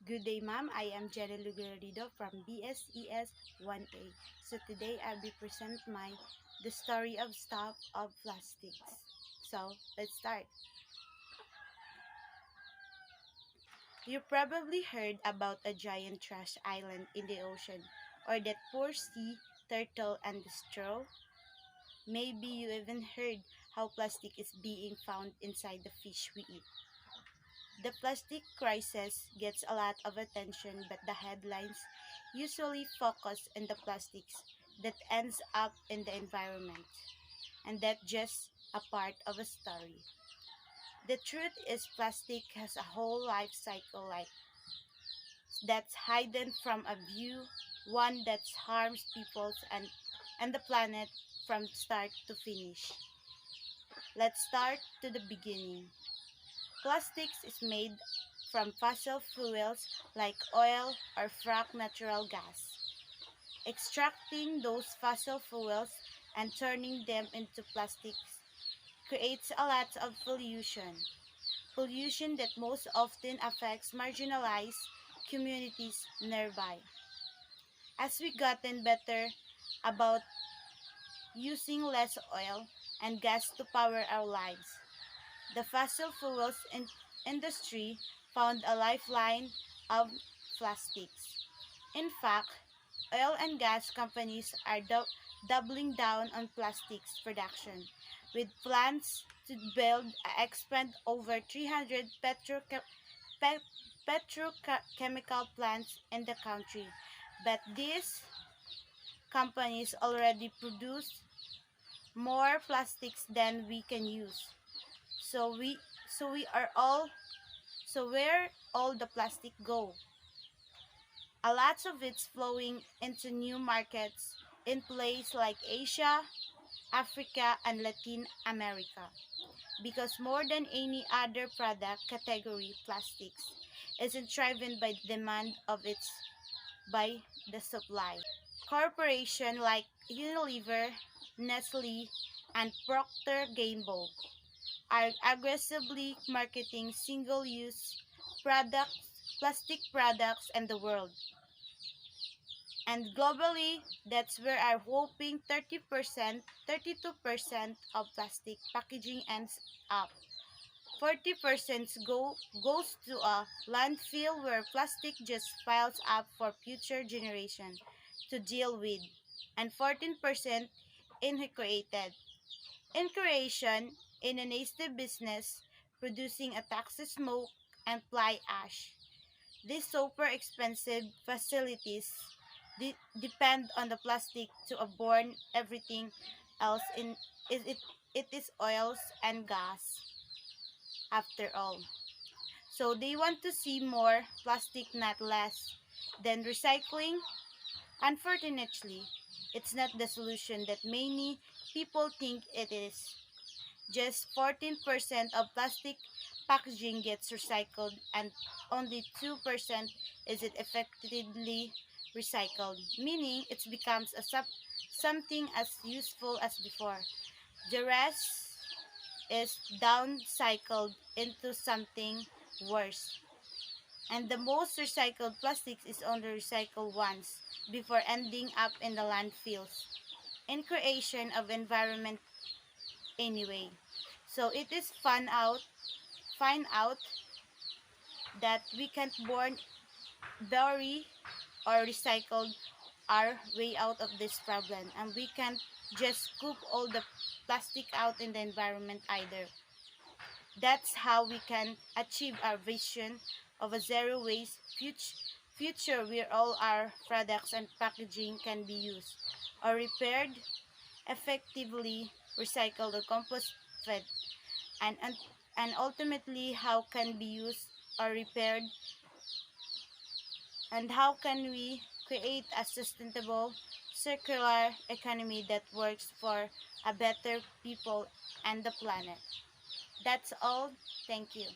Good day, ma'am. I am Jenny Lugarido from BSES 1A. So today I'll be present the story of stop of plastics. So let's start. You probably heard about a giant trash island in the ocean, or that poor sea turtle and the straw. Maybe you even heard how plastic is being found inside the fish we eat. The plastic crisis gets a lot of attention, but the headlines usually focus on the plastics that ends up in the environment, and that's just a part of a story. The truth is plastic has a whole life cycle that's hidden from a view, one that harms people and the planet from start to finish. Let's start to the beginning. Plastics is made from fossil fuels like oil or fracked natural gas. Extracting those fossil fuels and turning them into plastics creates a lot of pollution that most often affects marginalized communities nearby. As we gotten better about using less oil and gas to power our lives, the fossil fuels industry found a lifeline of plastics. In fact, oil and gas companies are doubling down on plastics production, with plans to build and expand over 300 pe- petrochemical plants in the country. But these companies already produce more plastics than we can use. So we so we are all so where all the plastic go? A lot of it's flowing into new markets in places like Asia, Africa, and Latin America. Because more than any other product category, plastics isn't driven by the demand of its by the supply. Corporations like Unilever, Nestle, and Procter Gamble are aggressively marketing single-use products, plastic products in the world. And globally, that's where I'm hoping 32% of plastic packaging ends up. 40% goes to a landfill where plastic just piles up for future generations to deal with, and 14% incinerated. Incineration in a nasty business producing a toxic smoke and fly ash. These super expensive facilities depend on the plastic to burn everything else in it is oils and gas after all. So they want to see more plastic, not less. Then recycling, unfortunately, it's not the solution that many people think it is. Just 14% of plastic packaging gets recycled and only 2% is it effectively recycled, meaning it becomes something as useful as before. The rest is downcycled into something worse. And the most recycled plastics is only recycled once before ending up in the landfills in creation of environment anyway. So it is find out that we can't burn, bury, or recycle our way out of this problem, and we can't just scoop all the plastic out in the environment either. That's how we can achieve our vision of a zero waste future where all our products and packaging can be used or repaired, effectively recycled or composted, and and, and ultimately how can be used or repaired, and how can we create a sustainable circular economy that works for a better people and the planet. That's all. Thank you.